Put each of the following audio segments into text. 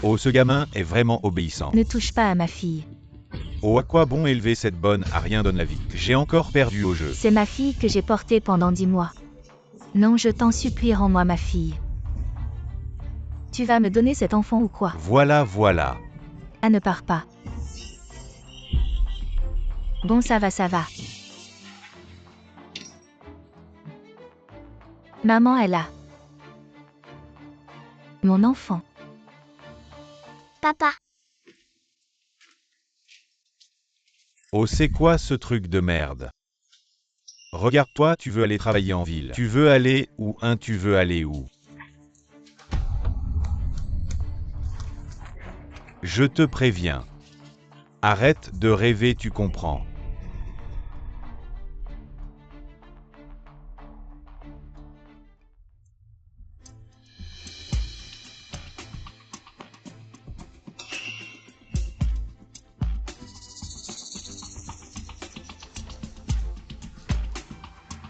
Oh, ce gamin est vraiment obéissant. Ne touche pas à ma fille. Oh, à quoi bon élever cette bonne à rien donne la vie. J'ai encore perdu au jeu. C'est ma fille que j'ai portée pendant 10 mois. Non, je t'en supplie, rends-moi ma fille. Tu vas me donner cet enfant ou quoi? Voilà. Ah, ne pars pas. Bon, ça va. Maman est là. Mon enfant. Papa. Oh, c'est quoi ce truc de merde? Regarde-toi, tu veux aller travailler en ville. Tu veux aller où? Tu veux aller où? Je te préviens. Arrête de rêver, tu comprends.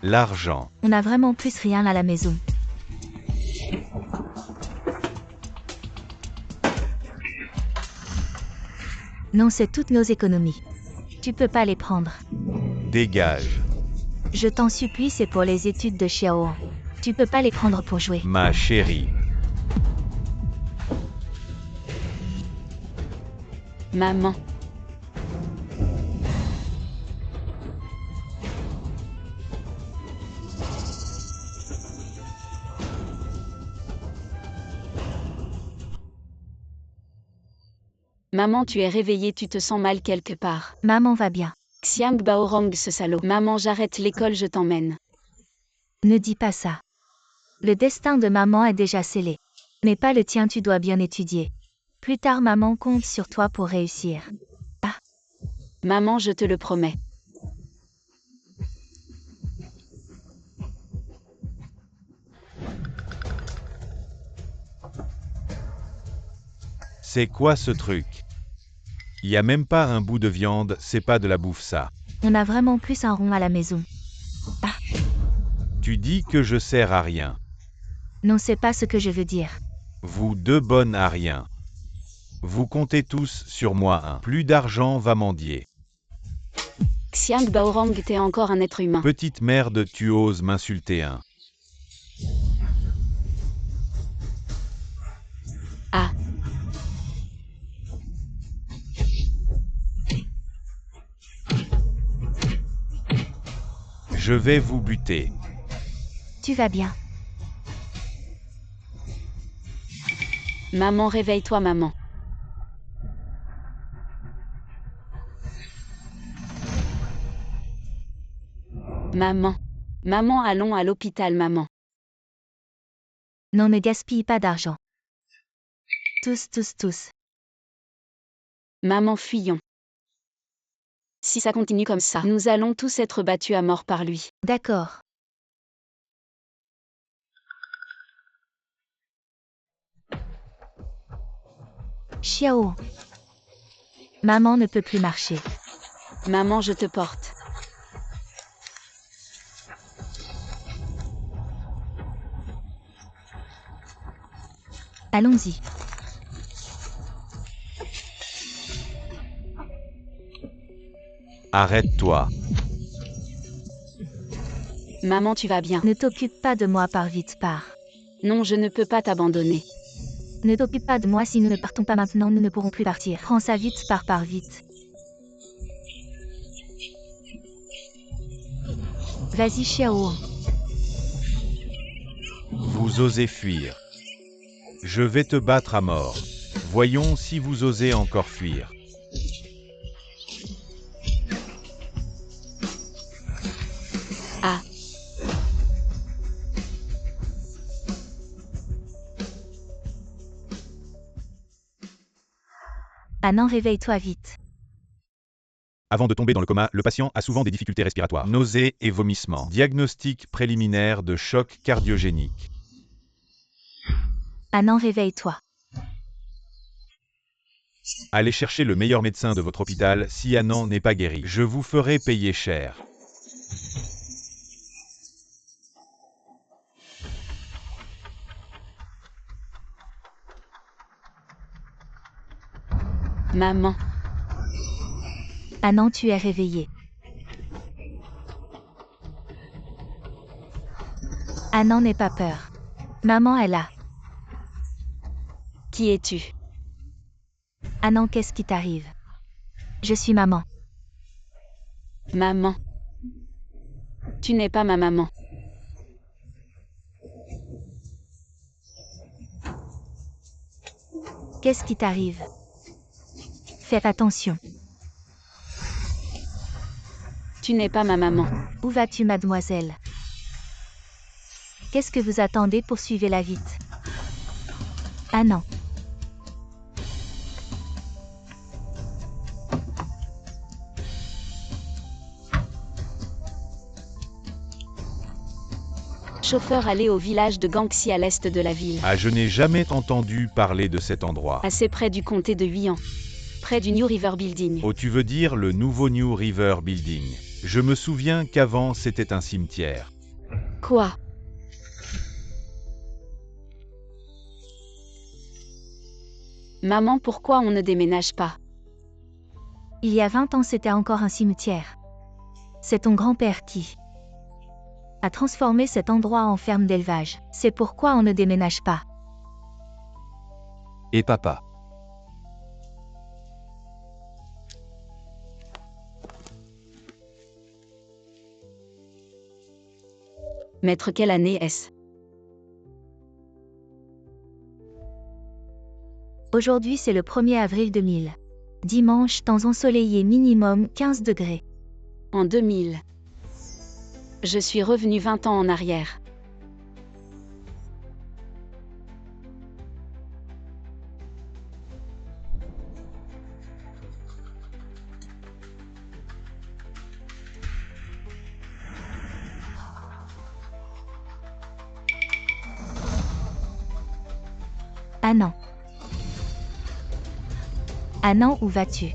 L'argent. On a vraiment plus rien à la maison. Non, c'est toutes nos économies. Tu peux pas les prendre. Dégage. Je t'en supplie, c'est pour les études de Xiao. Tu peux pas les prendre pour jouer. Ma chérie. Maman. Maman, tu es réveillée, tu te sens mal quelque part. Maman va bien. Xiang Baorong, ce salaud. Maman, j'arrête l'école, je t'emmène. Ne dis pas ça. Le destin de maman est déjà scellé. Mais pas le tien, tu dois bien étudier. Plus tard, maman compte sur toi pour réussir. Maman, je te le promets. C'est quoi ce truc? Y a même pas un bout de viande, c'est pas de la bouffe ça. On a vraiment plus un rond à la maison. Tu dis que je sers à rien. Non, c'est pas ce que je veux dire. Vous deux bonnes à rien. Vous comptez tous sur moi. Plus d'argent va mendier. Xiang Baorong, t'es encore un être humain. Petite merde, tu oses m'insulter. Ah. Je vais vous buter. Tu vas bien. Maman, réveille-toi, maman. Maman. Maman, allons à l'hôpital, maman. Non, ne gaspille pas d'argent. Tous. Maman, fuyons. Si ça continue comme ça, nous allons tous être battus à mort par lui. D'accord. Xiao. Maman ne peut plus marcher. Maman, je te porte. Allons-y. Arrête-toi. Maman, tu vas bien. Ne t'occupe pas de moi, pars vite, pars. Non, je ne peux pas t'abandonner. Ne t'occupe pas de moi, si nous ne partons pas maintenant, nous ne pourrons plus partir. Prends ça vite, pars vite. Vas-y, Xiao. Vous osez fuir. Je vais te battre à mort. Voyons si vous osez encore fuir. Ah. Ah non, réveille-toi vite. Avant de tomber dans le coma, le patient a souvent des difficultés respiratoires, nausées et vomissements. Diagnostic préliminaire de choc cardiogénique. Ah non, réveille-toi. Allez chercher le meilleur médecin de votre hôpital si Annan n'est pas guéri. Je vous ferai payer cher. Maman, Annan, tu es réveillé. Annan, n'aie pas peur. Maman est là. qui es-tu? Annan, qu'est-ce qui t'arrive? Je suis maman. Maman. Tu n'es pas ma maman. Qu'est-ce qui t'arrive? Fais attention. Tu n'es pas ma maman. Où vas-tu, mademoiselle? Qu'est-ce que vous attendez? Poursuivez-la vite. Annan. Chauffeur, allez au village de Gangxi à l'est de la ville. Ah, je n'ai jamais entendu parler de cet endroit. Assez près du comté de Huyan. Près du New River Building. Oh, tu veux dire le nouveau New River Building? Je me souviens qu'avant c'était un cimetière. Quoi? Maman, pourquoi on ne déménage pas? Il y a 20 ans, c'était encore un cimetière. C'est ton grand-père qui a transformé cet endroit en ferme d'élevage. C'est pourquoi on ne déménage pas. Et papa? Maître, quelle année est-ce? Aujourd'hui, c'est le 1er avril 2000. Dimanche, temps ensoleillé minimum 15 degrés. En 2000. Je suis revenu 20 ans en arrière. Annan. Annan, où vas-tu?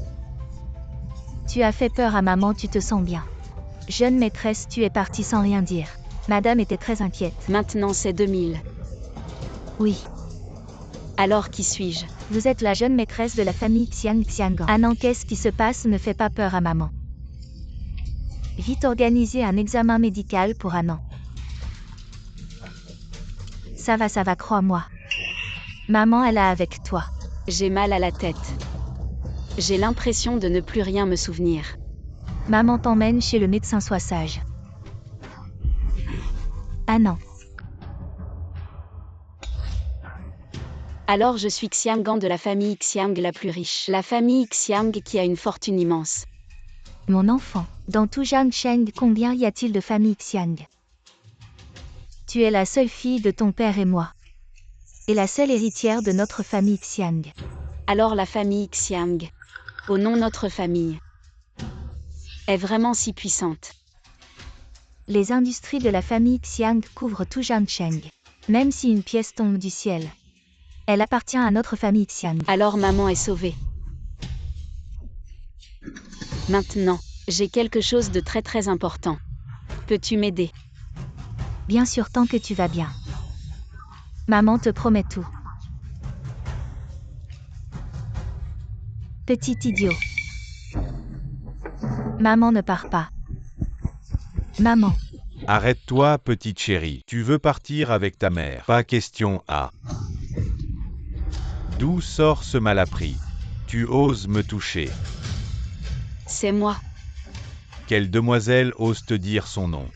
Tu as fait peur à maman, tu te sens bien. Jeune maîtresse, tu es partie sans rien dire. Madame était très inquiète. Maintenant c'est 2000. Oui, Alors qui suis-je? vous êtes la jeune maîtresse de la famille Xiang Xiangan. Annan, qu'est-ce qui se passe? Ne fais pas peur à maman. Vite organiser un examen médical pour Annan. Ça va, crois-moi. Maman est là avec toi. J'ai mal à la tête. J'ai l'impression de ne plus rien me souvenir. Maman t'emmène chez le médecin, sois sage. Annan. Alors je suis Xiangan de la famille Xiang la plus riche. La famille Xiang qui a une fortune immense. Mon enfant, dans tout Jiangsheng, combien y a-t-il de familles Xiang? Tu es la seule fille de ton père et moi. Et la seule héritière de notre famille Xiang. Alors la famille Xiang, au nom de notre famille, est vraiment si puissante. Les industries de la famille Xiang couvrent tout Jiangsheng. Même si une pièce tombe du ciel, elle appartient à notre famille Xiang. Alors maman est sauvée. Maintenant, j'ai quelque chose de très très important. Peux-tu m'aider? Bien sûr, tant que tu vas bien. Maman te promet tout. Petit idiot. Maman ne part pas. Maman. Arrête-toi, petite chérie. Tu veux partir avec ta mère? Pas question A. D'où sort ce malappris? Tu oses me toucher? C'est moi. Quelle demoiselle ose te dire son nom?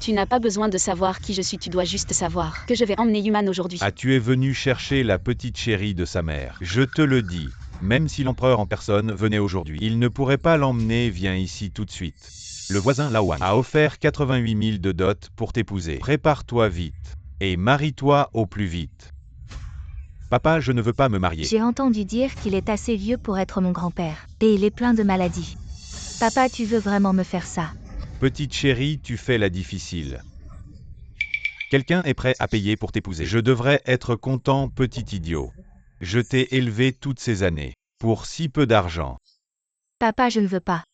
Tu n'as pas besoin de savoir qui je suis, tu dois juste savoir que je vais emmener Yuman aujourd'hui. Ah, tu es venu chercher la petite chérie de sa mère. Je te le dis. Même si l'empereur en personne venait aujourd'hui, il ne pourrait pas l'emmener. Viens ici tout de suite. Le voisin Lawan a offert 88 000 de dot pour t'épouser. Prépare-toi vite. Et marie-toi au plus vite. Papa, je ne veux pas me marier. J'ai entendu dire qu'il est assez vieux pour être mon grand-père. Et il est plein de maladies. Papa, tu veux vraiment me faire ça? Petite chérie, tu fais la difficile. Quelqu'un est prêt à payer pour t'épouser. Je devrais être content, petit idiot. Je t'ai élevé toutes ces années. Pour si peu d'argent. Papa, je ne veux pas.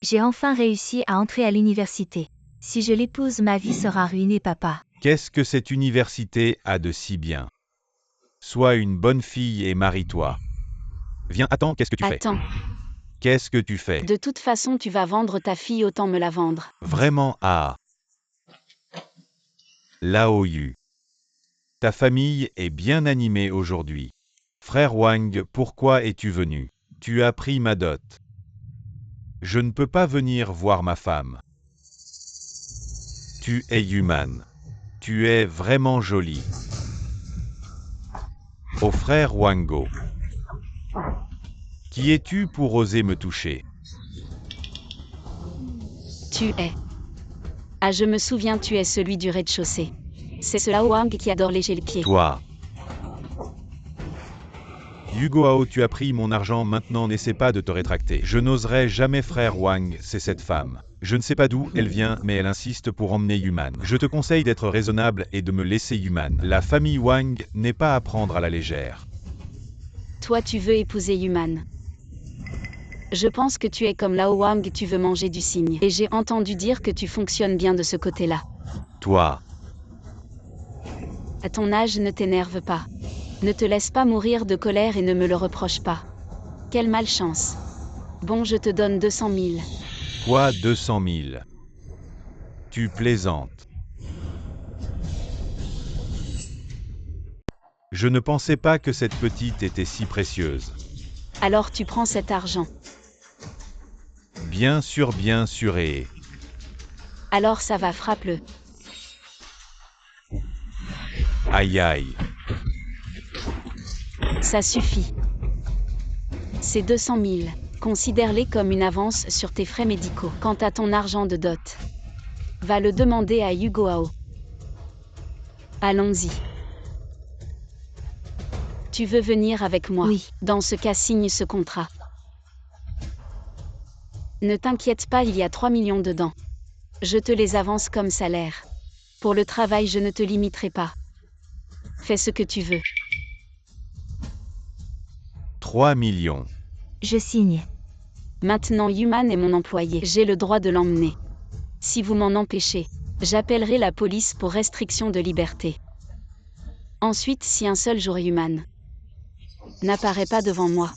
J'ai enfin réussi à entrer à l'université. Si je l'épouse, ma vie sera ruinée, papa. Qu'est-ce que cette université a de si bien? Sois une bonne fille et marie-toi. Viens, attends, qu'est-ce que tu fais? Attends, Qu'est-ce que tu fais? de toute façon tu vas vendre ta fille, autant me la vendre. Vraiment, ah. Lao Yu. Ta famille est bien animée aujourd'hui. Frère Wang, pourquoi es-tu venu? Tu as pris ma dot. Je ne peux pas venir voir ma femme. Tu es humaine. Tu es vraiment jolie. Au frère Wango. Qui es-tu pour oser me toucher? Tu es. Ah, je me souviens, tu es celui du rez-de-chaussée. C'est ce Lao Wang qui adore lécher les pieds. Toi. Hugo Hao, tu as pris mon argent, maintenant n'essaie pas de te rétracter. Je n'oserais jamais, frère Wang, c'est cette femme. Je ne sais pas d'où elle vient, mais elle insiste pour emmener Yuman. Je te conseille d'être raisonnable et de me laisser Yuman. La famille Wang n'est pas à prendre à la légère. Toi tu veux épouser Yuman. Je pense que tu es comme Lao Wang, tu veux manger du cygne. Et j'ai entendu dire que tu fonctionnes bien de ce côté-là. Toi. À ton âge, ne t'énerve pas. Ne te laisse pas mourir de colère et ne me le reproche pas. Quelle malchance. Bon, je te donne 200 000. Quoi, 200 000? Tu plaisantes. Je ne pensais pas que cette petite était si précieuse. Alors tu prends cet argent. Bien sûr et... Alors ça va, frappe-le. Aïe aïe. Ça suffit. C'est 200 000. Considère-les comme une avance sur tes frais médicaux. Quant à ton argent de dot, va le demander à Hugo Hao. Allons-y. Tu veux venir avec moi? Oui. Dans ce cas, signe ce contrat. Ne t'inquiète pas, il y a 3 millions dedans. Je te les avance comme salaire. Pour le travail, je ne te limiterai pas. Fais ce que tu veux. 3 millions. Je signe. Maintenant, Yuman est mon employé. J'ai le droit de l'emmener. Si vous m'en empêchez, j'appellerai la police pour restriction de liberté. Ensuite, si un seul jour Yuman n'apparaît pas devant moi,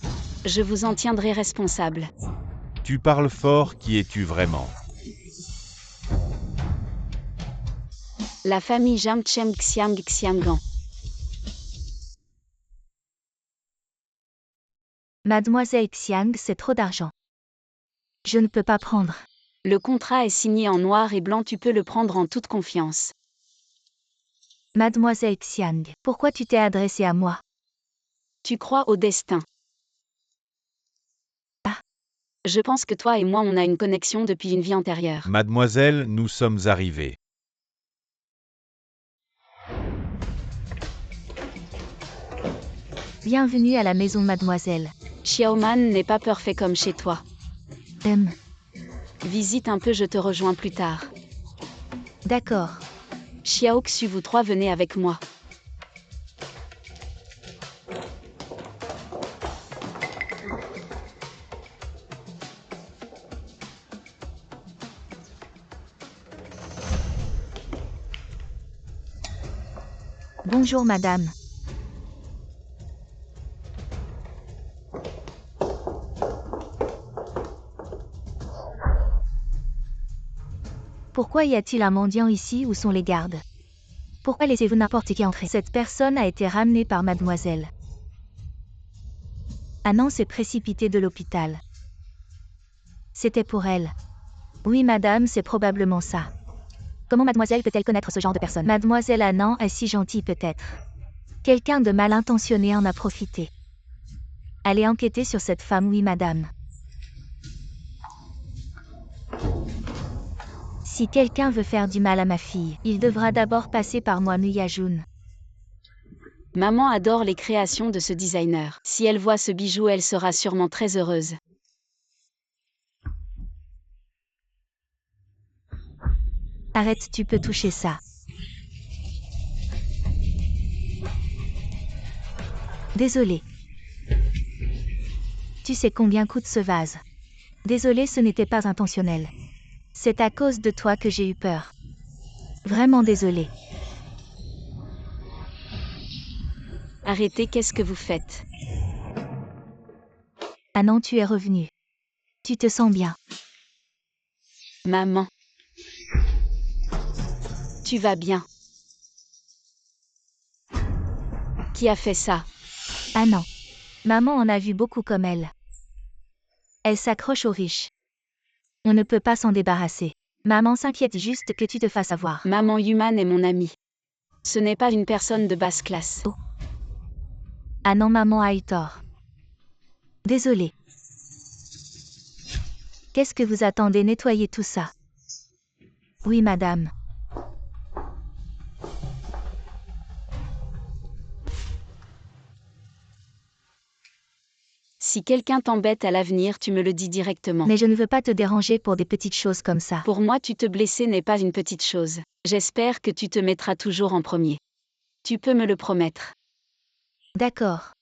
je vous en tiendrai responsable. Tu parles fort, qui es-tu vraiment? La famille Jamchem Xiang Xianggan. Mademoiselle Xiang, c'est trop d'argent. Je ne peux pas prendre. Le contrat est signé en noir et blanc, tu peux le prendre en toute confiance. Mademoiselle Xiang, pourquoi tu t'es adressée à moi? Tu crois au destin. Ah. Je pense que toi et moi on a une connexion depuis une vie antérieure. Mademoiselle, nous sommes arrivés. Bienvenue à la maison, mademoiselle. Xiaoman n'est pas parfait comme chez toi. Visite un peu, je te rejoins plus tard. D'accord. Xiao Xu, vous trois venez avec moi. Bonjour madame. Pourquoi y a-t-il un mendiant ici? Où sont les gardes? Pourquoi laissez-vous n'importe qui entrer? Cette personne a été ramenée par mademoiselle. Annan s'est précipité de l'hôpital. C'était pour elle. Oui madame, c'est probablement ça. Comment mademoiselle peut-elle connaître ce genre de personne? Mademoiselle Annan est si gentille peut-être. Quelqu'un de mal intentionné en a profité. Allez enquêter sur cette femme, oui madame. Si quelqu'un veut faire du mal à ma fille, il devra d'abord passer par moi, Muyajun. Maman adore les créations de ce designer. Si elle voit ce bijou, elle sera sûrement très heureuse. Arrête, tu peux toucher ça. Désolé. Tu sais combien coûte ce vase? Désolé, ce n'était pas intentionnel. C'est à cause de toi que j'ai eu peur. Vraiment désolé. Arrêtez, qu'est-ce que vous faites? Ah non, tu es revenu. Tu te sens bien. Maman. Tu vas bien. Qui a fait ça? Ah non. Maman en a vu beaucoup comme elle. Elle s'accroche aux riches. On ne peut pas s'en débarrasser. Maman s'inquiète juste que tu te fasses avoir. Maman Human est mon amie. Ce n'est pas une personne de basse classe. Ah non, maman a eu tort. Désolée. Qu'est-ce que vous attendez? Nettoyer tout ça? Oui, madame. Si quelqu'un t'embête à l'avenir, tu me le dis directement. Mais je ne veux pas te déranger pour des petites choses comme ça. Pour moi, tu te blesser n'est pas une petite chose. J'espère que tu te mettras toujours en premier. Tu peux me le promettre. D'accord.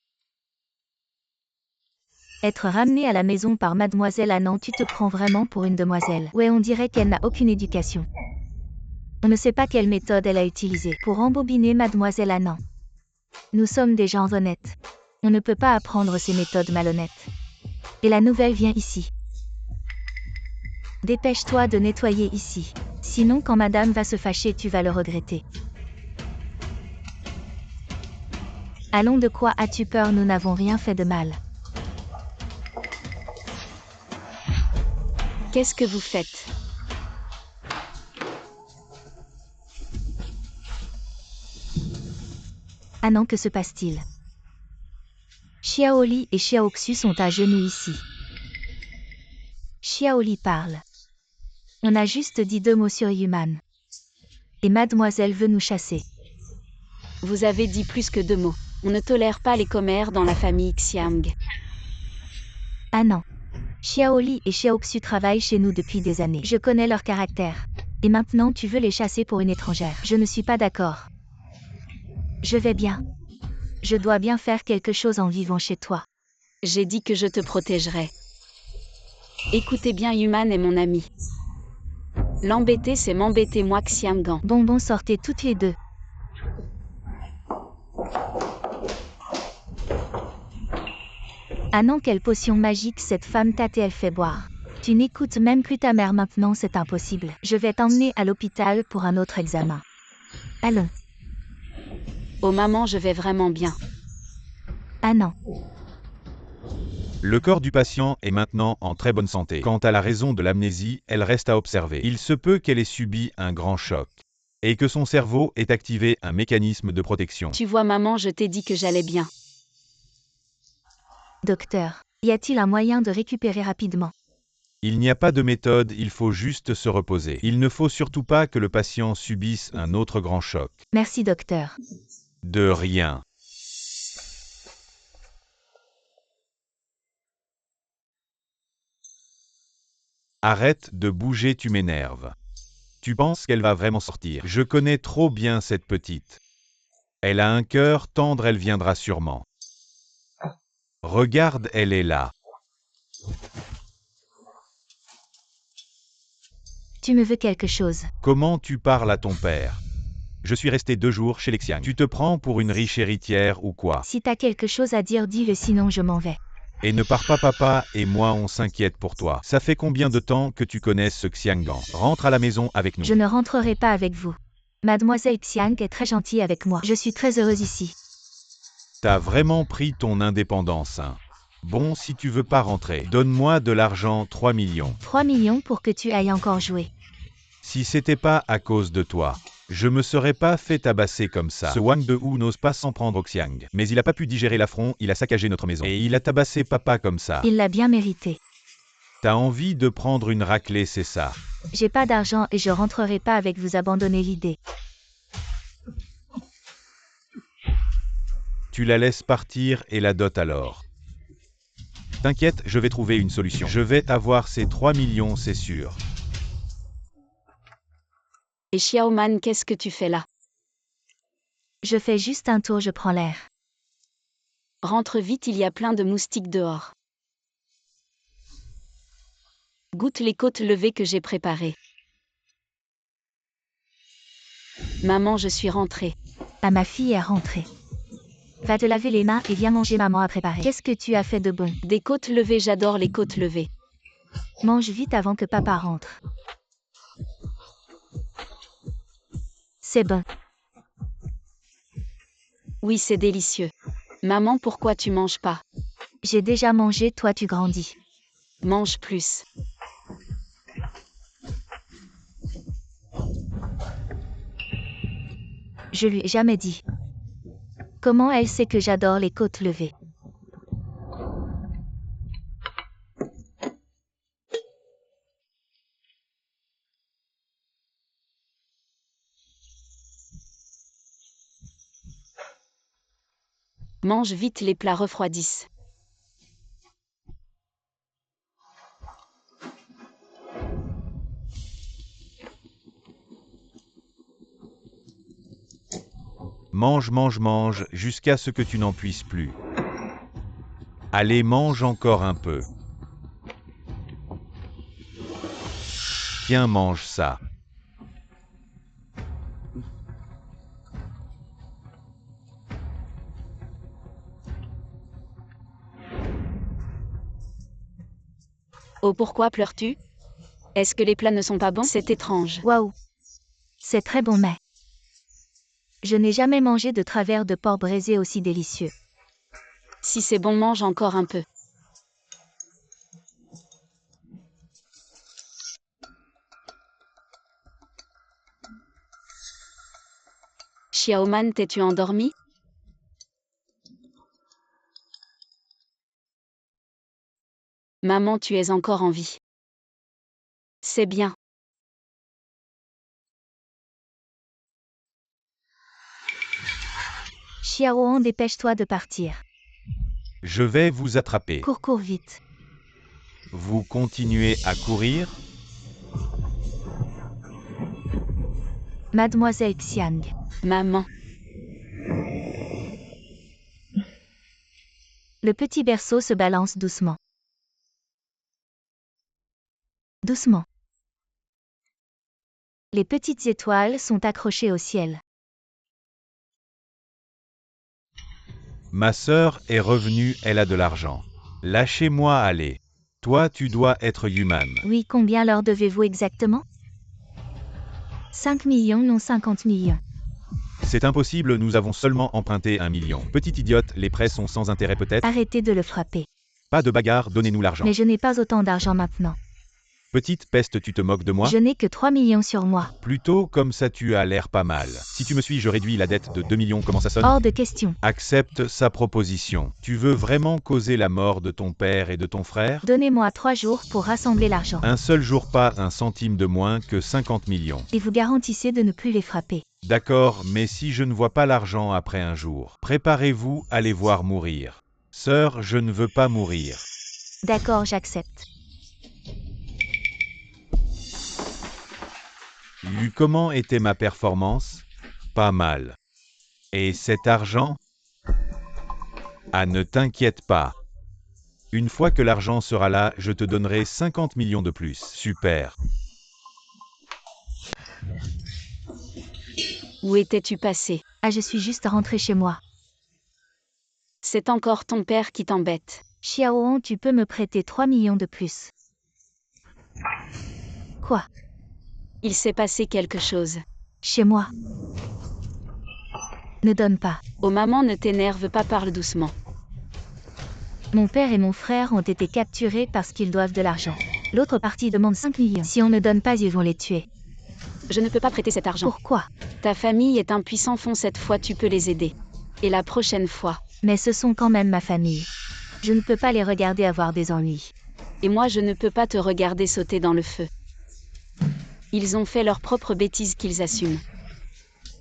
Être ramenée à la maison par mademoiselle Annan, tu te prends vraiment pour une demoiselle. Ouais, on dirait qu'elle n'a aucune éducation. On ne sait pas quelle méthode elle a utilisée pour embobiner mademoiselle Annan. Nous sommes des gens honnêtes. On ne peut pas apprendre ces méthodes malhonnêtes. Et la nouvelle vient ici. Dépêche-toi de nettoyer ici. Sinon, quand madame va se fâcher, tu vas le regretter. Allons, de quoi as-tu peur? Nous n'avons rien fait de mal. Qu'est-ce que vous faites? Ah non, que se passe-t-il? Xiaoli et Xiaoxu sont à genoux ici. Xiaoli parle. On a juste dit 2 mots sur Yuman. Et mademoiselle veut nous chasser. Vous avez dit plus que 2 mots. On ne tolère pas les commères dans la famille Xiang. Ah non. Xiaoli et Xiaoxu travaillent chez nous depuis des années. Je connais leur caractère. Et maintenant tu veux les chasser pour une étrangère. Je ne suis pas d'accord. Je vais bien. Je dois bien faire quelque chose en vivant chez toi. J'ai dit que je te protégerais. Écoutez bien, Yuman est mon ami. L'embêter, c'est m'embêter moi, Xiangan. Bon, sortez toutes les deux. Ah non, quelle potion magique cette femme tâtée elle fait boire. Tu n'écoutes même plus ta mère maintenant, c'est impossible. Je vais t'emmener à l'hôpital pour un autre examen. Allons. Oh maman, je vais vraiment bien. Ah non. Le corps du patient est maintenant en très bonne santé. Quant à la raison de l'amnésie, elle reste à observer. Il se peut qu'elle ait subi un grand choc et que son cerveau ait activé un mécanisme de protection. Tu vois maman, je t'ai dit que j'allais bien. Docteur, y a-t-il un moyen de récupérer rapidement? Il n'y a pas de méthode, il faut juste se reposer. Il ne faut surtout pas que le patient subisse un autre grand choc. Merci docteur. De rien. Arrête de bouger, tu m'énerves. Tu penses qu'elle va vraiment sortir? Je connais trop bien cette petite. Elle a un cœur tendre, elle viendra sûrement. Regarde, elle est là. Tu me veux quelque chose? Comment tu parles à ton père? Je suis resté 2 jours chez les Xiang. Tu te prends pour une riche héritière ou quoi? Si t'as quelque chose à dire, dis-le, sinon je m'en vais. Et ne pars pas, papa et moi on s'inquiète pour toi. Ça fait combien de temps que tu connais ce Xiangan? Rentre à la maison avec nous. Je ne rentrerai pas avec vous. Mademoiselle Xiang est très gentille avec moi. Je suis très heureuse ici. T'as vraiment pris ton indépendance, hein? Bon, si tu veux pas rentrer, donne-moi de l'argent, 3 millions. 3 millions pour que tu ailles encore jouer. Si c'était pas à cause de toi, je me serais pas fait tabasser comme ça. Ce Wang de Hu n'ose pas s'en prendre au Xiang. Mais il a pas pu digérer l'affront, il a saccagé notre maison. Et il a tabassé papa comme ça. Il l'a bien mérité. T'as envie de prendre une raclée, c'est ça? J'ai pas d'argent et je rentrerai pas avec vous, abandonner l'idée. Tu la laisses partir et la dot alors. T'inquiète, je vais trouver une solution. Je vais avoir ces 3 millions, c'est sûr. Et Xiaoman, qu'est-ce que tu fais là? Je fais juste un tour, je prends l'air. Rentre vite, il y a plein de moustiques dehors. Goûte les côtes levées que j'ai préparées. Maman, je suis rentrée. Ah, ma fille est rentrée. Va te laver les mains et viens manger, maman a préparé. Qu'est-ce que tu as fait de bon? Des côtes levées, j'adore les côtes levées. Mange vite avant que papa rentre. C'est bon. Oui, c'est délicieux. Maman, pourquoi tu manges pas? J'ai déjà mangé, toi tu grandis. Mange plus. Je lui ai jamais dit. Comment elle sait que j'adore les côtes levées? Mange vite, les plats refroidissent. Mange, mange, mange, jusqu'à ce que tu n'en puisses plus. Allez, mange encore un peu. Tiens, mange ça. Oh, pourquoi pleures-tu? Est-ce que les plats ne sont pas bons? C'est étrange. Waouh! C'est très bon, mais je n'ai jamais mangé de travers de porc braisé aussi délicieux. Si c'est bon, mange encore un peu. Xiaoman, t'es-tu endormi? Maman, tu es encore en vie. C'est bien. Xiaoan, dépêche-toi de partir. Je vais vous attraper. Cours, cours vite. Vous continuez à courir? Mademoiselle Xiang. Maman. Le petit berceau se balance doucement. Doucement. Les petites étoiles sont accrochées au ciel. Ma sœur est revenue, elle a de l'argent. Lâchez-moi aller. Toi, tu dois être humaine. Oui, combien leur devez-vous exactement? 5 millions, non 50 millions. C'est impossible, nous avons seulement emprunté 1 million. Petite idiote, les prêts sont sans intérêt peut-être? Arrêtez de le frapper. Pas de bagarre, donnez-nous l'argent. Mais je n'ai pas autant d'argent maintenant. Petite peste, tu te moques de moi? Je n'ai que 3 millions sur moi. Plutôt comme ça tu as l'air pas mal. Si tu me suis, je réduis la dette de 2 millions, comment ça sonne? Hors de question. Accepte sa proposition. Tu veux vraiment causer la mort de ton père et de ton frère? Donnez-moi 3 jours pour rassembler l'argent. Un seul jour, pas un centime de moins que 50 millions. Et vous garantissez de ne plus les frapper. D'accord, mais si je ne vois pas l'argent après un jour, préparez-vous à les voir mourir. Sœur, je ne veux pas mourir. D'accord, j'accepte. Comment était ma performance? Pas mal. Et cet argent? Ah, ne t'inquiète pas. Une fois que l'argent sera là, je te donnerai 50 millions de plus. Super. Où étais-tu passé? Ah, je suis juste rentrée chez moi. C'est encore ton père qui t'embête. Xiaoan, tu peux me prêter 3 millions de plus. Quoi? Il s'est passé quelque chose. Chez moi. Ne donne pas. Oh maman, ne t'énerve pas, parle doucement. Mon père et mon frère ont été capturés parce qu'ils doivent de l'argent. L'autre partie demande 5 millions. Si on ne donne pas, ils vont les tuer. Je ne peux pas prêter cet argent. Pourquoi? Ta famille est un puissant fond, cette fois tu peux les aider. Et la prochaine fois. Mais ce sont quand même ma famille. Je ne peux pas les regarder avoir des ennuis. Et moi je ne peux pas te regarder sauter dans le feu. Ils ont fait leurs propres bêtises qu'ils assument.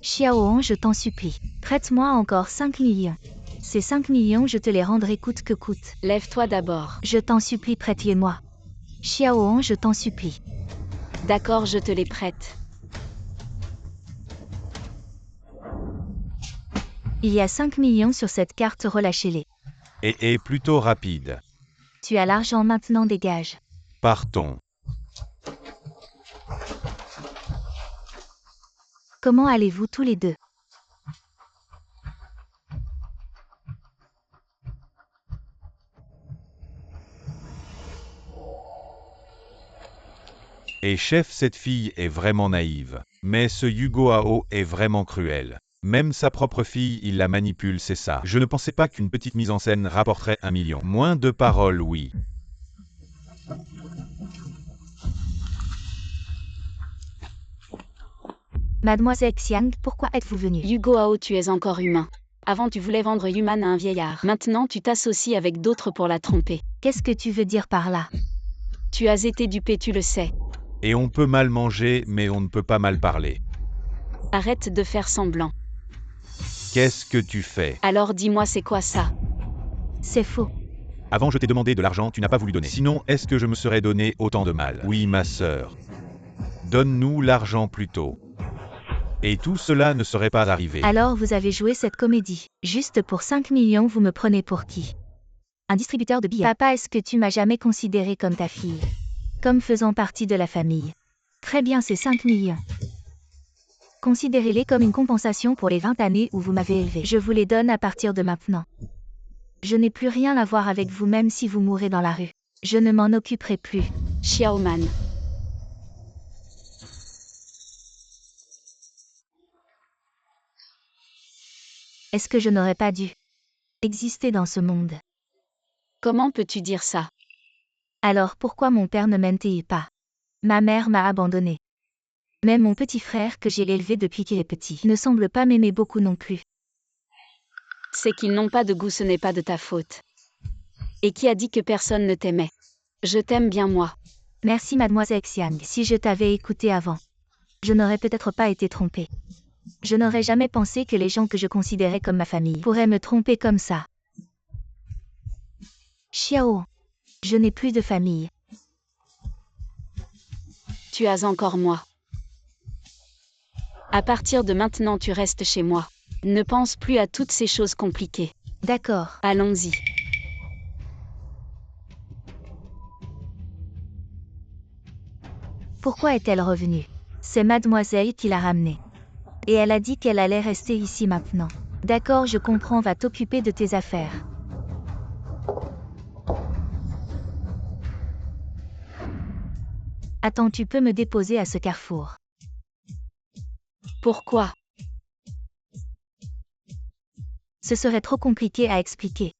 Xiaoan, je t'en supplie. Prête-moi encore 5 millions. Ces 5 millions, je te les rendrai coûte que coûte. Lève-toi d'abord. Je t'en supplie, prête-les-moi. Xiaoan, je t'en supplie. D'accord, je te les prête. Il y a 5 millions sur cette carte, relâchez-les. Et plutôt rapide. Tu as l'argent maintenant, dégage. Partons. Comment allez-vous tous les deux? Et chef, cette fille est vraiment naïve. Mais ce Hugo Ao est vraiment cruel. Même sa propre fille, il la manipule, c'est ça. Je ne pensais pas qu'une petite mise en scène rapporterait 1 million. Moins de paroles, oui. Mademoiselle Xiang, pourquoi êtes-vous venue? Hugo Ao, tu es encore humain. Avant tu voulais vendre Yuman à un vieillard. Maintenant tu t'associes avec d'autres pour la tromper. Qu'est-ce que tu veux dire par là? Tu as été dupé, tu le sais. Et on peut mal manger, mais on ne peut pas mal parler. Arrête de faire semblant. Qu'est-ce que tu fais? Alors dis-moi, c'est quoi ça? C'est faux. Avant je t'ai demandé de l'argent, tu n'as pas voulu donner. Sinon, est-ce que je me serais donné autant de mal? Oui, ma sœur. Donne-nous l'argent plus tôt. Et tout cela ne serait pas arrivé. Alors vous avez joué cette comédie. Juste pour 5 millions, vous me prenez pour qui? Un distributeur de billets. Papa, est-ce que tu m'as jamais considéré comme ta fille? Comme faisant partie de la famille. Très bien, c'est 5 millions. Considérez-les comme une compensation pour les 20 années où vous m'avez élevé. Je vous les donne à partir de maintenant. Je n'ai plus rien à voir avec vous même si vous mourrez dans la rue. Je ne m'en occuperai plus. Xiaoman. Est-ce que je n'aurais pas dû exister dans ce monde? Comment peux-tu dire ça? Alors pourquoi mon père ne m'aimait pas? Ma mère m'a abandonné. Même mon petit frère que j'ai élevé depuis qu'il est petit ne semble pas m'aimer beaucoup non plus. C'est qu'ils n'ont pas de goût, ce n'est pas de ta faute. Et qui a dit que personne ne t'aimait? Je t'aime bien moi. Merci mademoiselle Xiang. Si je t'avais écouté avant, je n'aurais peut-être pas été trompée. Je n'aurais jamais pensé que les gens que je considérais comme ma famille pourraient me tromper comme ça. Xiao, je n'ai plus de famille. Tu as encore moi. À partir de maintenant, tu restes chez moi. Ne pense plus à toutes ces choses compliquées. D'accord. Allons-y. Pourquoi est-elle revenue? C'est mademoiselle qui l'a ramenée. Et elle a dit qu'elle allait rester ici maintenant. D'accord, je comprends, va t'occuper de tes affaires. Attends, tu peux me déposer à ce carrefour. Pourquoi? Ce serait trop compliqué à expliquer.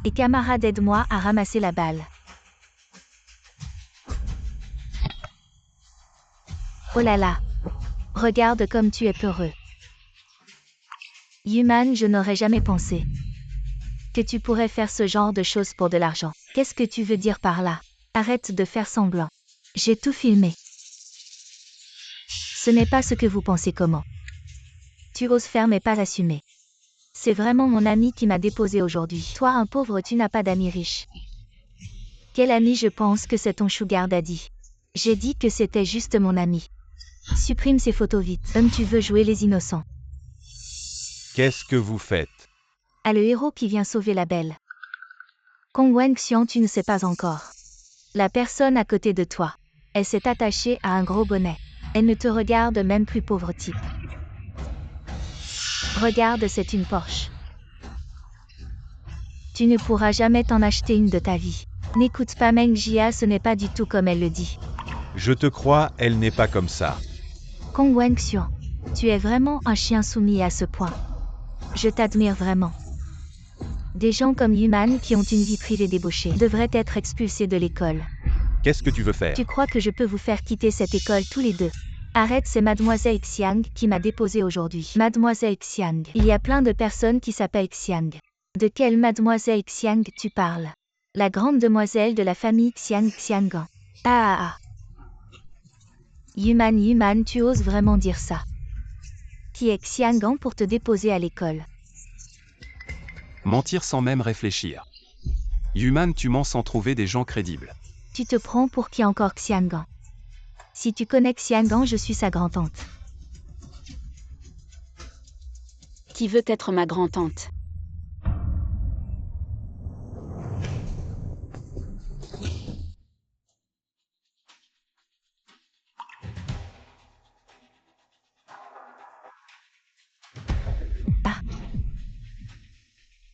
Et camarade, aide-moi à ramasser la balle. Oh là là. Regarde comme tu es peureux. Yuman, je n'aurais jamais pensé que tu pourrais faire ce genre de choses pour de l'argent. Qu'est-ce que tu veux dire par là? Arrête de faire semblant. J'ai tout filmé. Ce n'est pas ce que vous pensez comment. Tu oses faire mais pas assumer. C'est vraiment mon ami qui m'a déposé aujourd'hui. Toi, un pauvre, tu n'as pas d'amis riches. Quel ami? Je pense que c'est ton sugar daddy. J'ai dit que c'était juste mon ami. Supprime ces photos vite. Tu veux jouer les innocents. Qu'est-ce que vous faites? Ah, le héros qui vient sauver la belle. Kong Wenxian, tu ne sais pas encore. La personne à côté de toi. Elle s'est attachée à un gros bonnet. Elle ne te regarde même plus, pauvre type. Regarde, c'est une Porsche. Tu ne pourras jamais t'en acheter une de ta vie. N'écoute pas Meng Jia, ce n'est pas du tout comme elle le dit. Je te crois, elle n'est pas comme ça. Kong Wenxian, tu es vraiment un chien soumis à ce point. Je t'admire vraiment. Des gens comme Yuman qui ont une vie privée débauchée devraient être expulsés de l'école. Qu'est-ce que tu veux faire? Tu crois que je peux vous faire quitter cette école tous les deux? Arrête, c'est mademoiselle Xiang qui m'a déposé aujourd'hui. Mademoiselle Xiang. Il y a plein de personnes qui s'appellent Xiang. De quelle mademoiselle Xiang tu parles? La grande demoiselle de la famille Xiang Xiangan. Ah. Yuman, tu oses vraiment dire ça? Qui est Xiangan pour te déposer à l'école? Mentir sans même réfléchir. Yuman, tu mens sans trouver des gens crédibles. Tu te prends pour qui encore, Xiangan? Si tu connais Xiangan, je suis sa grand-tante. Qui veut être ma grand-tante?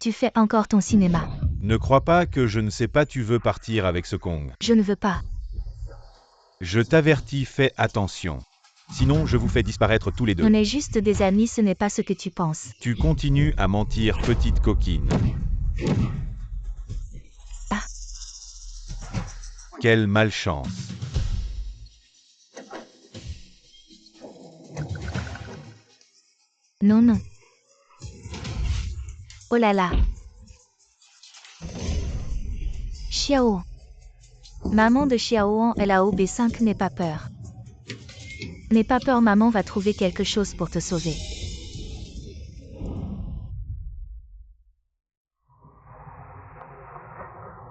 Tu fais encore ton cinéma. Ne crois pas que je ne sais pas tu veux partir avec ce Kong. Je ne veux pas. Je t'avertis, fais attention. Sinon, je vous fais disparaître tous les deux. On est juste des amis, ce n'est pas ce que tu penses. Tu continues à mentir, petite coquine. Ah. Quelle malchance. Non, non. Oh là là. Xiao. Maman de Xiao, elle a OB5, n'aie pas peur. N'aie pas peur, maman va trouver quelque chose pour te sauver.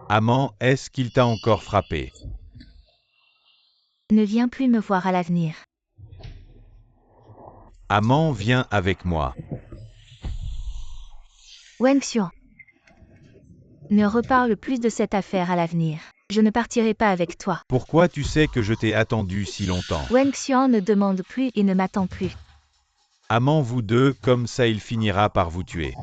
Amant, est-ce qu'il t'a encore frappé? Ne viens plus me voir à l'avenir. Amant, viens avec moi. Wengxian. Ne reparle plus de cette affaire à l'avenir. Je ne partirai pas avec toi. Pourquoi tu sais que je t'ai attendu si longtemps? Wengxian ne demande plus et ne m'attend plus. Amant, vous deux, comme ça il finira par vous tuer.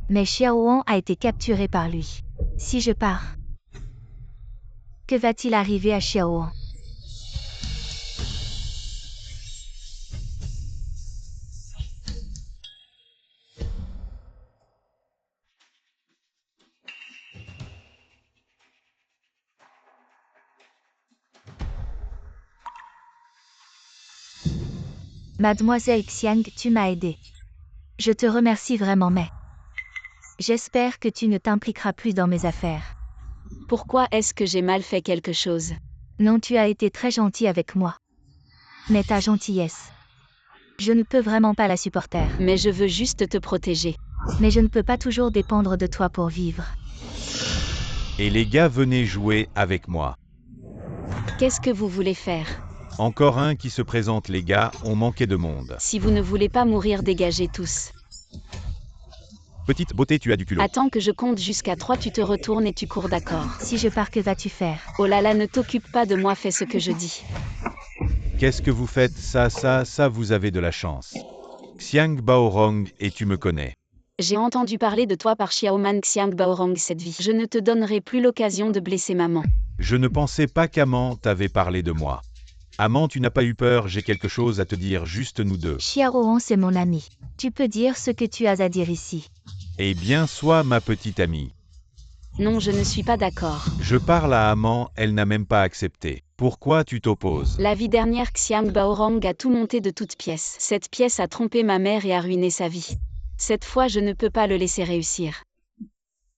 Mais Xiaoan a été capturé par lui. Si je pars, que va-t-il arriver à Xiaoan? Mademoiselle Xiang, tu m'as aidé. Je te remercie vraiment, mais j'espère que tu ne t'impliqueras plus dans mes affaires. Pourquoi est-ce que j'ai mal fait quelque chose? Non, tu as été très gentil avec moi. Mais ta gentillesse, je ne peux vraiment pas la supporter. Mais je veux juste te protéger. Mais je ne peux pas toujours dépendre de toi pour vivre. Et les gars, venez jouer avec moi. Qu'est-ce que vous voulez faire? Encore un qui se présente, les gars, on manquait de monde. Si vous ne voulez pas mourir, dégagez tous. Petite beauté, tu as du culot. Attends que je compte jusqu'à 3, tu te retournes et tu cours, d'accord? Si je pars, que vas-tu faire? Oh là là, ne t'occupe pas de moi, fais ce que je dis. Qu'est-ce que vous faites? Ça, vous avez de la chance. Xiang Baorong, et tu me connais. J'ai entendu parler de toi par Xiaoman Xiang Baorong cette vie. Je ne te donnerai plus l'occasion de blesser maman. Je ne pensais pas qu'Amant t'avait parlé de moi. Amant, tu n'as pas eu peur, j'ai quelque chose à te dire, juste nous deux. Xiaoan, c'est mon ami. Tu peux dire ce que tu as à dire ici. Eh bien, sois ma petite amie. Non, je ne suis pas d'accord. Je parle à Amant, elle n'a même pas accepté. Pourquoi tu t'opposes? La vie dernière, Xiang Baorong a tout monté de toutes pièces. Cette pièce a trompé ma mère et a ruiné sa vie. Cette fois, je ne peux pas le laisser réussir.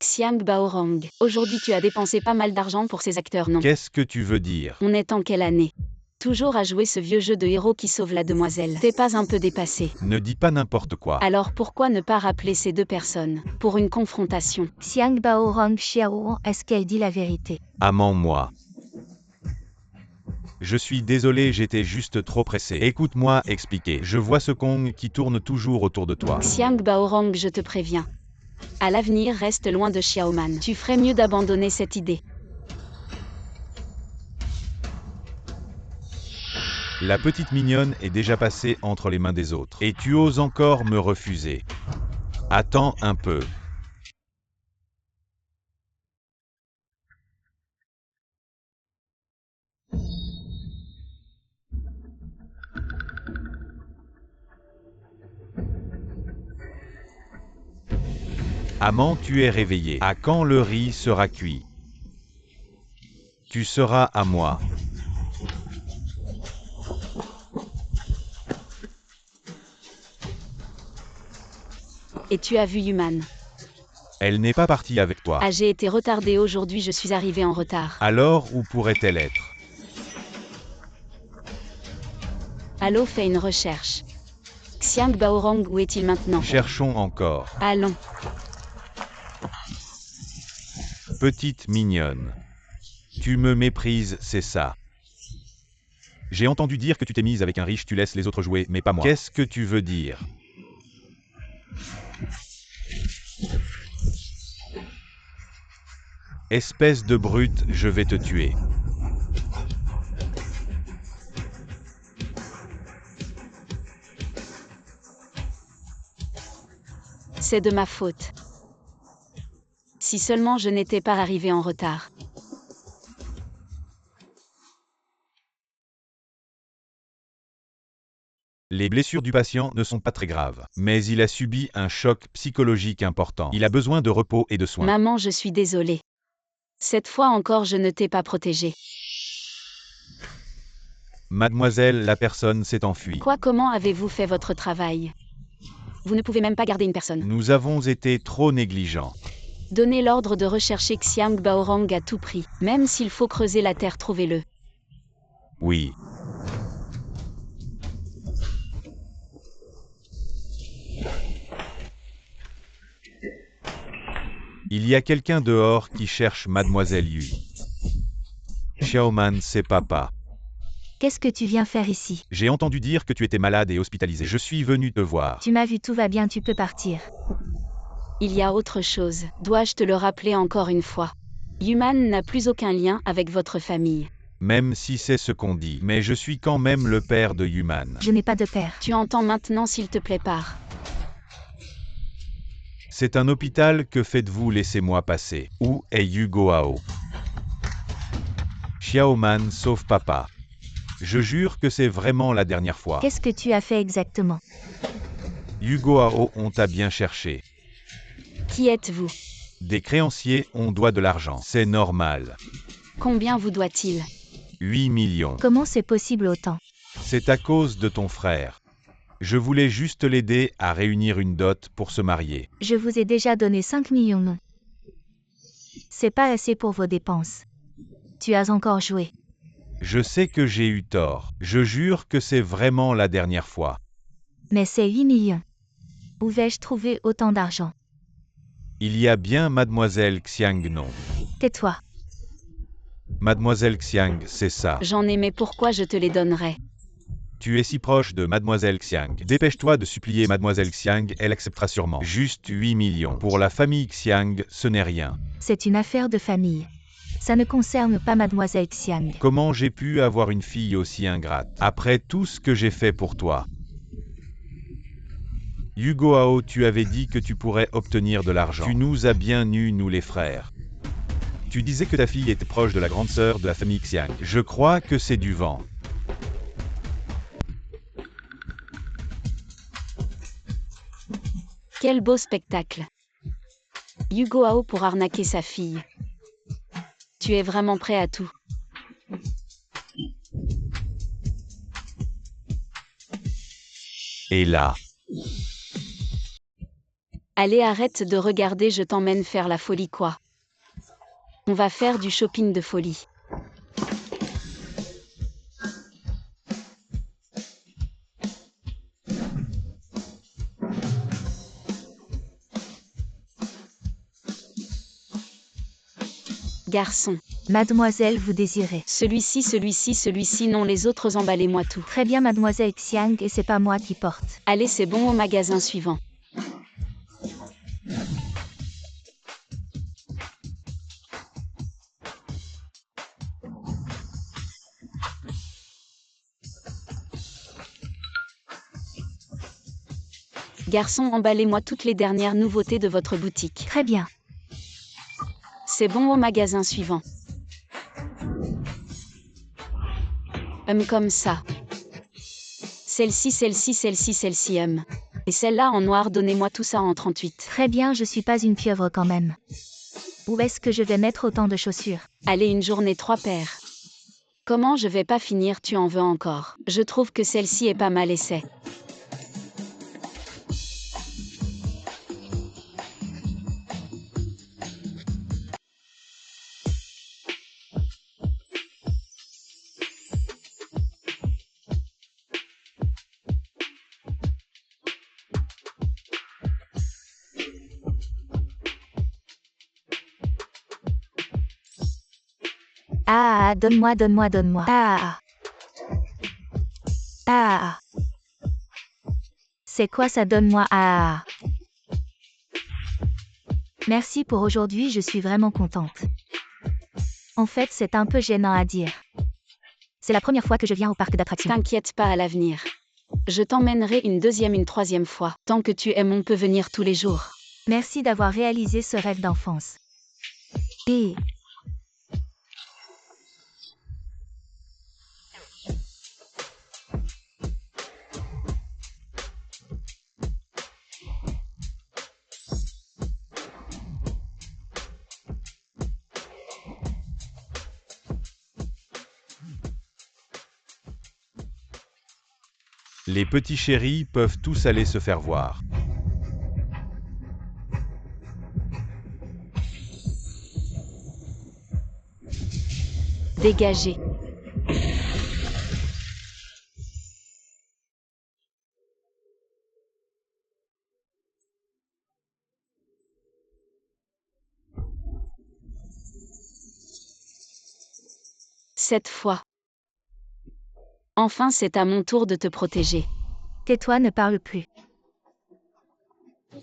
Xiang Baorong, aujourd'hui tu as dépensé pas mal d'argent pour ces acteurs, non? Qu'est-ce que tu veux dire? On est en quelle année? Toujours à jouer ce vieux jeu de héros qui sauve la demoiselle. T'es pas un peu dépassé? Ne dis pas n'importe quoi. Alors pourquoi ne pas rappeler ces deux personnes pour une confrontation? Xiang Baorong, Xiaoan, est-ce qu'elle dit la vérité? Amant, moi. Je suis désolé, j'étais juste trop pressé. Écoute-moi expliquer. Je vois ce Kong qui tourne toujours autour de toi. Xiang Baorong, je te préviens. À l'avenir, reste loin de Xiaoman. Tu ferais mieux d'abandonner cette idée. La petite mignonne est déjà passée entre les mains des autres. Et tu oses encore me refuser. Attends un peu. Amant, tu es réveillé. À quand le riz sera cuit? Tu seras à moi. Et tu as vu Yuman? Elle n'est pas partie avec toi. Ah, j'ai été retardée aujourd'hui, je suis arrivée en retard. Alors, où pourrait-elle être? Allô, fais une recherche. Xiang Baorong, où est-il maintenant? Cherchons encore. Allons. Petite mignonne. Tu me méprises, c'est ça. J'ai entendu dire que tu t'es mise avec un riche, tu laisses les autres jouer, mais pas moi. Qu'est-ce que tu veux dire? Espèce de brute, je vais te tuer. C'est de ma faute. Si seulement je n'étais pas arrivé en retard. Les blessures du patient ne sont pas très graves, mais il a subi un choc psychologique important. Il a besoin de repos et de soins. Maman, je suis désolée. Cette fois encore, je ne t'ai pas protégée. Mademoiselle, la personne s'est enfuie. Quoi, comment avez-vous fait votre travail? Vous ne pouvez même pas garder une personne. Nous avons été trop négligents. Donnez l'ordre de rechercher Xiang Baorang à tout prix. Même s'il faut creuser la terre, trouvez-le. Oui. Il y a quelqu'un dehors qui cherche Mademoiselle Yu. Xiaoman, c'est papa. Qu'est-ce que tu viens faire ici? J'ai entendu dire que tu étais malade et hospitalisé. Je suis venu te voir. Tu m'as vu, tout va bien, tu peux partir. Il y a autre chose. Dois-je te le rappeler encore une fois? Yuman n'a plus aucun lien avec votre famille. Même si c'est ce qu'on dit, mais je suis quand même le père de Yuman. Je n'ai pas de père. Tu entends maintenant, s'il te plaît, pars. C'est un hôpital, que faites-vous? Laissez-moi passer. Où est Yu Goao? Xiaoman, sauve papa. Je jure que c'est vraiment la dernière fois. Qu'est-ce que tu as fait exactement? Yu Goao, on t'a bien cherché. Qui êtes-vous? Des créanciers, on doit de l'argent. C'est normal. Combien vous doit-il? 8 millions. Comment c'est possible autant? C'est à cause de ton frère. Je voulais juste l'aider à réunir une dot pour se marier. Je vous ai déjà donné 5 millions, non? C'est pas assez pour vos dépenses. Tu as encore joué. Je sais que j'ai eu tort. Je jure que c'est vraiment la dernière fois. Mais c'est 8 millions. Où vais-je trouver autant d'argent? Il y a bien Mademoiselle Xiang, non? Tais-toi. Mademoiselle Xiang, c'est ça. J'en ai, mais pourquoi je te les donnerais? Tu es si proche de Mademoiselle Xiang. Dépêche-toi de supplier Mademoiselle Xiang, elle acceptera sûrement. Juste 8 millions. Pour la famille Xiang, ce n'est rien. C'est une affaire de famille. Ça ne concerne pas Mademoiselle Xiang. Comment j'ai pu avoir une fille aussi ingrate, après tout ce que j'ai fait pour toi? Yu Goao, tu avais dit que tu pourrais obtenir de l'argent. Tu nous as bien eus, nous les frères. Tu disais que ta fille était proche de la grande sœur de la famille Xiang. Je crois que c'est du vent. Quel beau spectacle. Yu Goao pour arnaquer sa fille. Tu es vraiment prêt à tout. Et là, Allez, arrête de regarder, je t'emmène faire la folie, quoi. On va faire du shopping de folie. Garçon. Mademoiselle, vous désirez. Celui-ci, non, les autres, emballez-moi tout. Très bien, Mademoiselle Xiang, et c'est pas moi qui porte. Allez, c'est bon, au magasin suivant. Garçon, emballez-moi toutes les dernières nouveautés de votre boutique. Très bien. C'est bon, au magasin suivant. Comme ça. Celle-ci. Et celle-là en noir, donnez-moi tout ça en 38. Très bien, je suis pas une pieuvre quand même. Où est-ce que je vais mettre autant de chaussures? Allez, une journée 3 paires. Comment je vais pas finir, tu en veux encore? Je trouve que celle-ci est pas mal, essai. Ah, donne-moi. Ah. Ah. C'est quoi ça, donne-moi? Ah. Merci pour aujourd'hui, je suis vraiment contente. En fait, c'est un peu gênant à dire. C'est la première fois que je viens au parc d'attractions. T'inquiète pas à l'avenir. Je t'emmènerai une deuxième, une troisième fois. Tant que tu aimes, on peut venir tous les jours. Merci d'avoir réalisé ce rêve d'enfance. Et... Les petits chéris peuvent tous aller se faire voir. Dégagez. Cette fois. Enfin, c'est à mon tour de te protéger. Tais-toi, ne parle plus.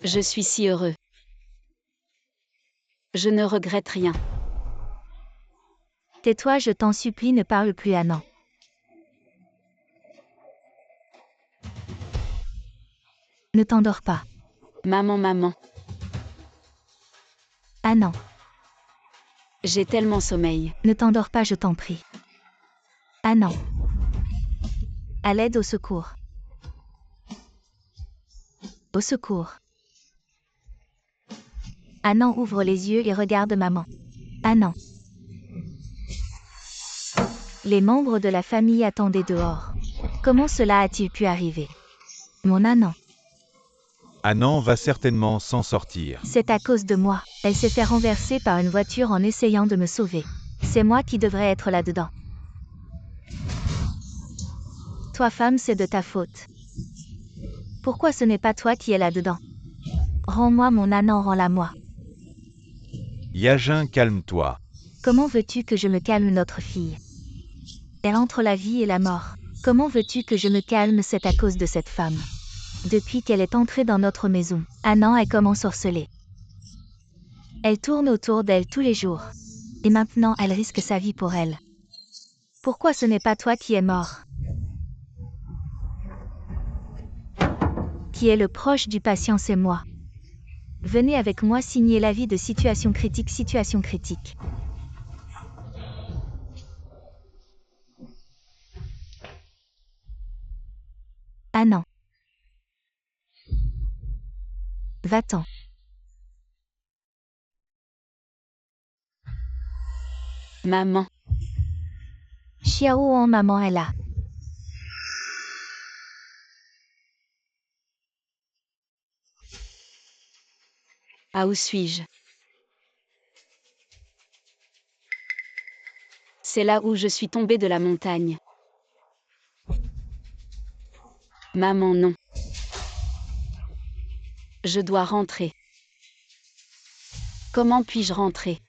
Je suis si heureux. Je ne regrette rien. Tais-toi, je t'en supplie, ne parle plus, Annan. Ne t'endors pas. Maman. Annan, J'ai tellement sommeil. ne t'endors pas, je t'en prie. Annan. À l'aide, au secours. Au secours. Annan ouvre les yeux et regarde maman. Annan. Les membres de la famille attendaient dehors. Comment cela a-t-il pu arriver? Mon Annan. Annan va certainement s'en sortir. C'est à cause de moi. Elle s'est fait renverser par une voiture en essayant de me sauver. C'est moi qui devrais être là-dedans. Toi, femme, c'est de ta faute. Pourquoi ce n'est pas toi qui es là-dedans? Rends-moi mon Annan, rends-la-moi. Yajin, calme-toi. Comment veux-tu que je me calme, notre fille? Elle entre la vie et la mort. Comment veux-tu que je me calme? C'est à cause de cette femme. Depuis qu'elle est entrée dans notre maison, Annan est comme ensorcelée. Elle tourne autour d'elle tous les jours. Et maintenant, elle risque sa vie pour elle. Pourquoi ce n'est pas toi qui es mort? Qui est le proche du patient, c'est moi. Venez avec moi signer l'avis de situation critique, situation critique. Annan. Va-t'en. Maman. Xiaoan, maman est là. Ah, où suis-je? C'est là où je suis tombée de la montagne. Maman, non. Je dois rentrer. Comment puis-je rentrer?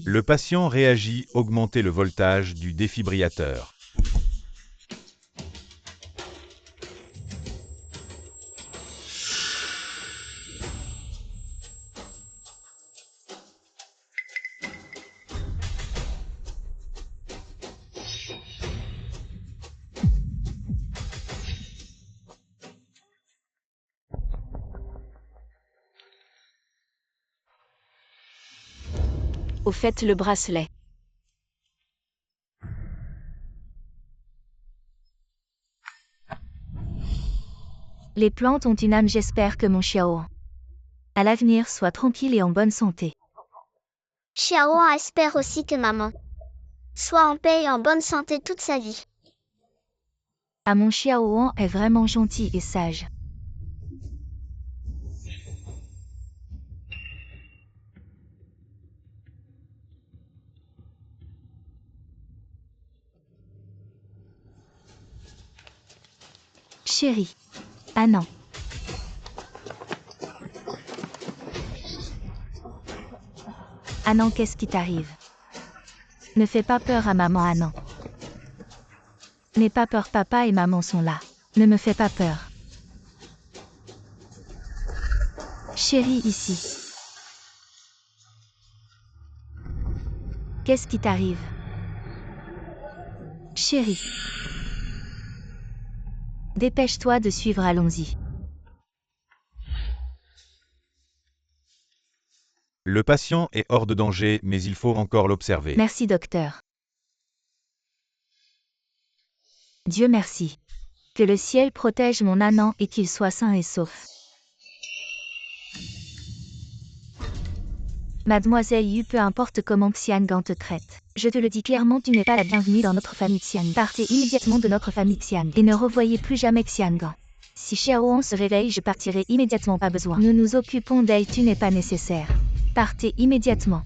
Le patient réagit, augmenter le voltage du défibrillateur. Au fait, le bracelet. Les plantes ont une âme, j'espère que mon Xiaoan. À l'avenir, sois tranquille et en bonne santé. Xiaoan espère aussi que maman soit en paix et en bonne santé toute sa vie. Ah, mon Xiaoan est vraiment gentil et sage. Chérie. Ah non. Ah non, qu'est-ce qui t'arrive? Ne fais pas peur à maman, ah non. N'aie pas peur, papa et maman sont là. Ne me fais pas peur. Chérie, ici. Qu'est-ce qui t'arrive? Chérie. Dépêche-toi de suivre, allons-y. Le patient est hors de danger, mais il faut encore l'observer. Merci, docteur. Dieu merci. Que le ciel protège mon âne et qu'il soit sain et sauf. Mademoiselle Yu, peu importe comment Xiangan te traite, je te le dis clairement, tu n'es pas la bienvenue dans notre famille Xian. Partez immédiatement de notre famille Xian et ne revoyez plus jamais Xiangan. Si Xiaoan se réveille, je partirai immédiatement, pas besoin. Nous nous occupons d'elle, tu n'es pas nécessaire. Partez immédiatement.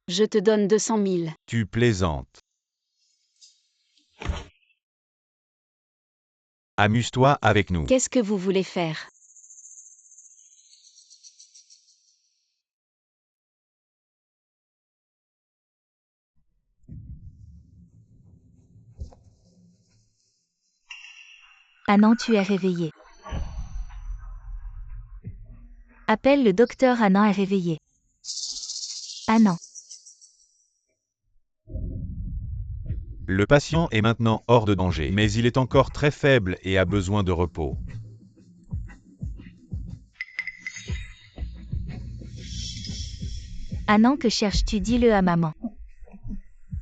Je te donne 200 000. Tu plaisantes. Amuse-toi avec nous. Qu'est-ce que vous voulez faire? Ah non, tu es réveillé. Appelle le docteur, Anna est réveillé. Ah non. Le patient est maintenant hors de danger, mais il est encore très faible et a besoin de repos. Ah non, que cherches-tu? Dis-le à maman.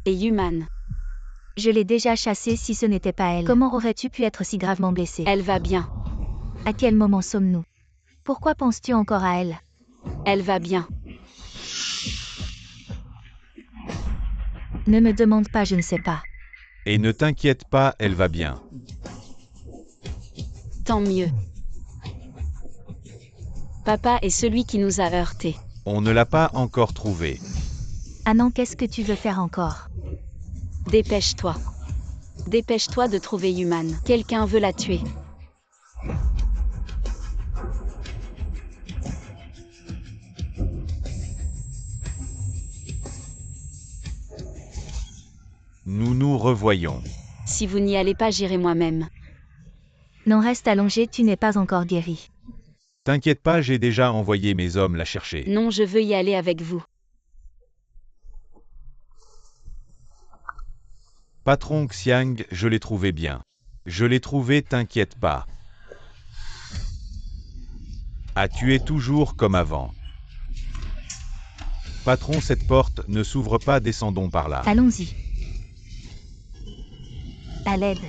Et Yuman? Je l'ai déjà chassée, si ce n'était pas elle. Comment aurais-tu pu être si gravement blessée? Elle va bien. À quel moment sommes-nous? Pourquoi penses-tu encore à elle? Elle va bien. Ne me demande pas, je ne sais pas. Et ne t'inquiète pas, elle va bien. Tant mieux. Papa est celui qui nous a heurtés. On ne l'a pas encore trouvée. Ah non, qu'est-ce que tu veux faire encore? Dépêche-toi. Dépêche-toi de trouver Yuman. Quelqu'un veut la tuer. Nous nous revoyons. Si vous n'y allez pas, j'irai moi-même. Non, reste allongé, tu n'es pas encore guéri. T'inquiète pas, j'ai déjà envoyé mes hommes la chercher. Non, je veux y aller avec vous. Patron Xiang, je l'ai trouvé bien. Je l'ai trouvé, t'inquiète pas. Ah, tu es toujours comme avant. Patron, cette porte ne s'ouvre pas, descendons par là. Allons-y. À l'aide.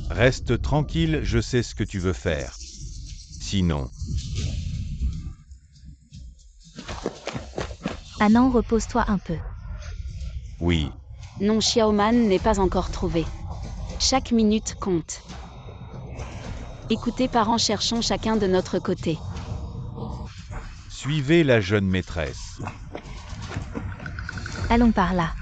Reste tranquille, je sais ce que tu veux faire. Sinon, Ah non, repose-toi un peu. oui. Non, Xiaoman n'est pas encore trouvé. Chaque minute compte. Écoutez, parents, cherchons chacun de notre côté. Suivez la jeune maîtresse. Allons par là.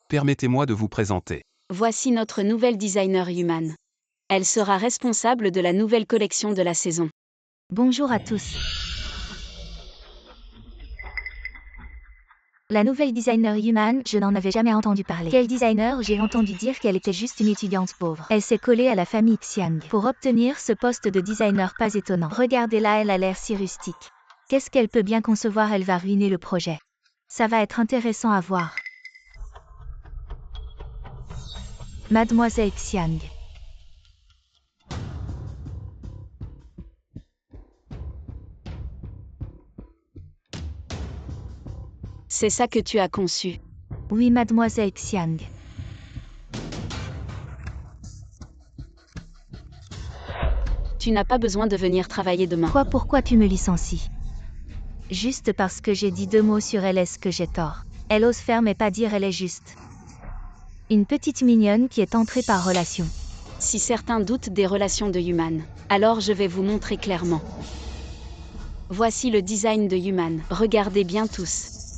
Permettez-moi de vous présenter. Voici notre nouvelle designer Yuman. Elle sera responsable de la nouvelle collection de la saison. Bonjour à tous. La nouvelle designer Yuman, je n'en avais jamais entendu parler. Quel designer? J'ai entendu dire qu'elle était juste une étudiante pauvre. Elle s'est collée à la famille Xiang pour obtenir ce poste de designer pas étonnant. Regardez-la, elle a l'air si rustique. Qu'est-ce qu'elle peut bien concevoir? Elle va ruiner le projet. Ça va être intéressant à voir. Mademoiselle Xiang. C'est ça que tu as conçu. Oui, mademoiselle Xiang. Tu n'as pas besoin de venir travailler demain. Pourquoi tu me licencies? Juste parce que j'ai dit 2 mots sur elle, est-ce que j'ai tort? Elle ose faire mais pas dire, elle est juste une petite mignonne qui est entrée par relation. Si certains doutent des relations de Yuman, alors je vais vous montrer clairement. Voici le design de Yuman. Regardez bien tous.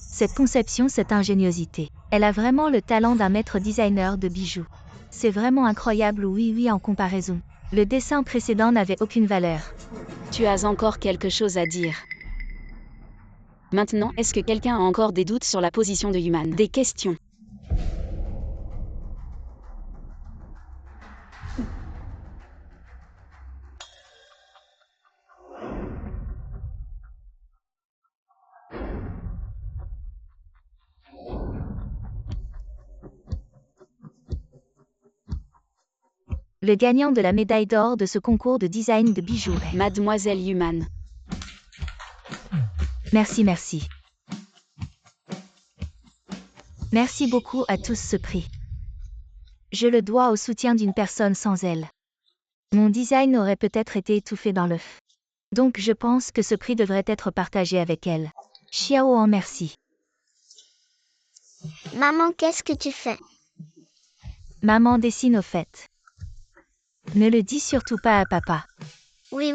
Cette conception, cette ingéniosité. Elle a vraiment le talent d'un maître designer de bijoux. C'est vraiment incroyable, oui, en comparaison. Le dessin précédent n'avait aucune valeur. Tu as encore quelque chose à dire. Maintenant, est-ce que quelqu'un a encore des doutes sur la position de Yuman? Des questions? Le gagnant de la médaille d'or de ce concours de design de bijoux est Mademoiselle Yuman. Merci. Merci beaucoup à tous ce prix. Je le dois au soutien d'une personne sans elle. Mon design aurait peut-être été étouffé dans l'œuf. Donc je pense que ce prix devrait être partagé avec elle. Xiao en merci. Maman, qu'est-ce que tu fais? Maman dessine au fait. Ne le dis surtout pas à papa. Oui.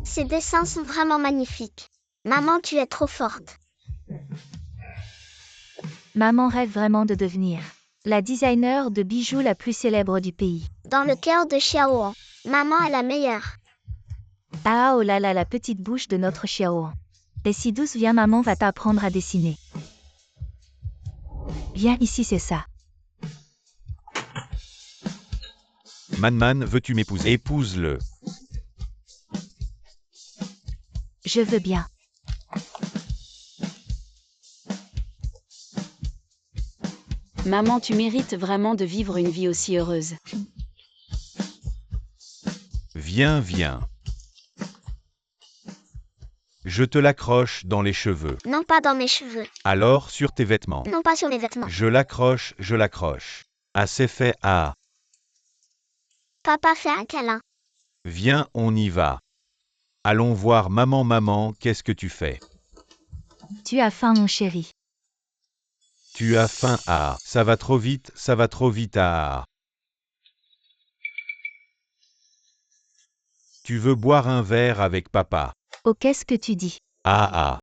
Ces dessins sont vraiment magnifiques. Maman, tu es trop forte. Maman rêve vraiment de devenir la designer de bijoux la plus célèbre du pays. Dans le cœur de Xiaoan, maman est la meilleure. Ah oh là là, la petite bouche de notre Xiao. Et si douce, viens, maman va t'apprendre à dessiner. Viens ici, c'est ça. Man, veux-tu m'épouser? Épouse-le. Je veux bien. Maman, tu mérites vraiment de vivre une vie aussi heureuse. Viens. Je te l'accroche dans les cheveux. Non, pas dans mes cheveux. Alors sur tes vêtements. Non, pas sur mes vêtements. Je l'accroche. Assez fait, ah. Papa, fais un câlin. Viens, on y va. Allons voir maman, qu'est-ce que tu fais? Tu as faim, mon chéri. Tu as faim, ah. Ça va trop vite, ah. Tu veux boire un verre avec papa? Oh, qu'est-ce que tu dis? Ah.